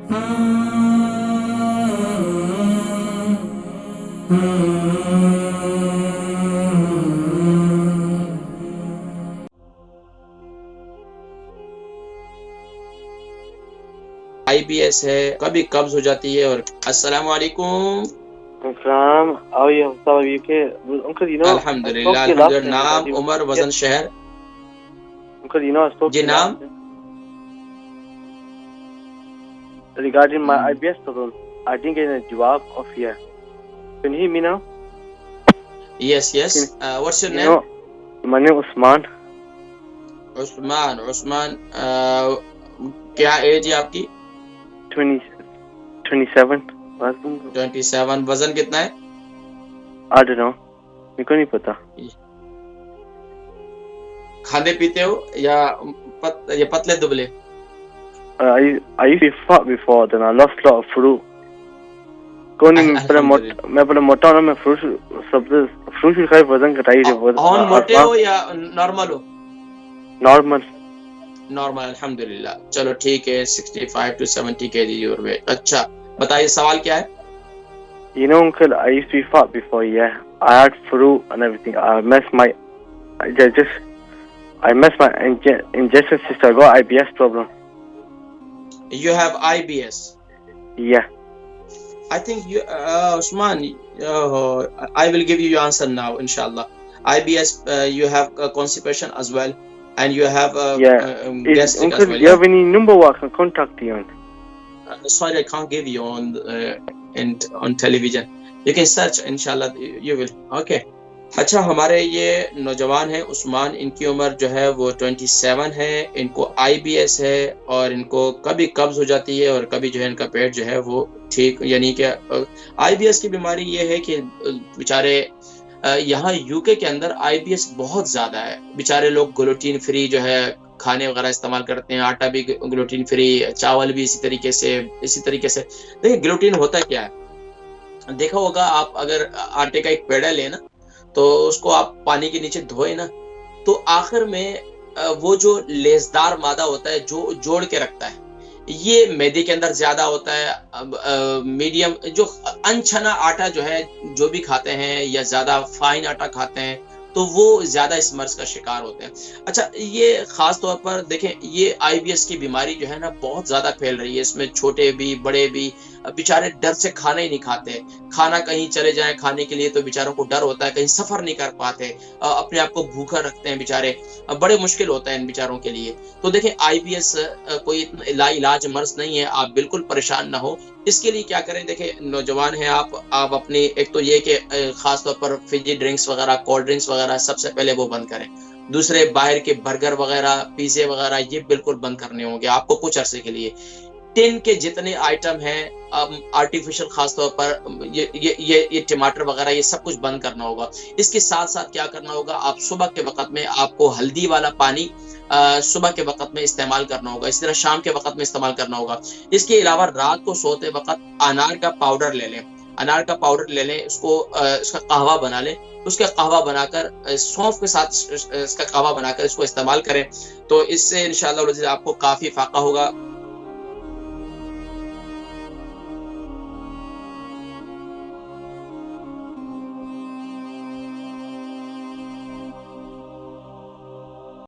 IBS है, कभी कब्ज हो जाती है और अस्सलाम वालेकुम। How are you? How are you? Okay, Uncle, I spoke अल्हम्दुलिल्लाह to you last अल्हम्दुलिल्लाह। time नाम, regarding उम्र, वजन, शहर? Uncle, I spoke ji to you नाम? last time regarding my IBS problem. I didn't get a jawab of here. Can you hear me now? Yes, yes. What's your name? No, my name is Usman. Usman. Usman, क्या as है आपकी? 27. 27। वजन कितना है? I don't know. मेरे को नहीं पता। खाते पीते हो या पतले दुबले? I used to be fat before, then I lost a lot of fruit. मैं पहले मोटा हूँ, मैं फ्रूट खाई वजन घटाई थे। मोटे हो या नॉर्मल हो? नॉर्मल। अल्हम्दुलिल्लाह। चलो ठीक है, 65 to 70 kg योर वेट। अच्छा बताइए, सवाल क्या है? You know, Uncle, I used to be fat before, yeah. I had fruit and everything. I messed my ingestion system. I got IBS problem. You have IBS? Yeah. I think you, Usman, I will give you your answer now, inshallah. IBS, you have constipation as well, and you have gastric Uncle, as well. Do you have any number where I can contact you on? Sorry, I can't give you on television. You can search, inshallah, you will. Okay. अच्छा, हमारे ये नौजवान है उस्मान, इनकी उम्र जो है वो 27 है, इनको IBS है और इनको कभी कब्ज हो जाती है और कभी जो है इनका पेट जो है वो ठीक, यानी कि IBS की बीमारी ये है कि बेचारे यहाँ यूके के अंदर IBS बहुत ज़्यादा है। बेचारे लोग ग्लूटीन फ्री जो है खाने वगैरह इस्तेमाल करते हैं, आटा भी ग्लूटीन फ्री, चावल भी इसी तरीके से। देखिए ग्लूटीन होता क्या है, देखा होगा आप, अगर आटे का एक पेड़ा लेना तो उसको आप पानी के नीचे धोए ना, तो आखिर में वो जो लेसदार मादा होता है जो जोड़ के रखता है, ये मैदे के अंदर ज्यादा होता है। मीडियम जो अनछना आटा जो है, जो भी खाते हैं या ज्यादा फाइन आटा खाते हैं, तो वो ज्यादा इस मर्ज का शिकार होते हैं। अच्छा, ये खास तौर पर देखें, ये IBS की बीमारी जो है ना बहुत ज्यादा फैल रही है। इसमें छोटे भी बड़े भी बेचारे डर से खाना ही नहीं खाते। खाना कहीं चले जाए खाने के लिए तो बेचारों को डर होता है, कहीं सफर नहीं कर पाते, अपने आप को भूखा रखते हैं बेचारे, बड़े मुश्किल होता है इन बेचारों के लिए। तो देखें IBS कोई लाइलाज मर्ज नहीं है, आप बिल्कुल परेशान ना हो। इसके लिए क्या करें, देखें नौजवान हैं आप अपनी, एक तो ये कि खास तौर पर फिजी ड्रिंक्स वगैरह, कोल्ड ड्रिंक्स वगैरह सबसे पहले वो बंद करें। दूसरे, बाहर के बर्गर वगैरह, पिज्जे वगैरह ये बिल्कुल बंद करने होंगे आपको कुछ अरसे के लिए। टिन के जितने आइटम हैं, आर्टिफिशियल खास तौर पर ये टमाटर वगैरह, ये सब कुछ बंद करना होगा। इसके साथ साथ क्या करना होगा, आप सुबह के वक्त में आपको हल्दी वाला पानी सुबह के वक्त में इस्तेमाल करना होगा, इस तरह शाम के वक्त में इस्तेमाल करना होगा। इसके अलावा रात को सोते वक्त अनार का पाउडर ले लें, उसको इसका कहवा बना लें, उसका कहवा बनाकर सौंफ के साथ इसका कहवा बनाकर इसको इस्तेमाल करें, तो इससे इंशाअल्लाह आपको काफी फायदा होगा।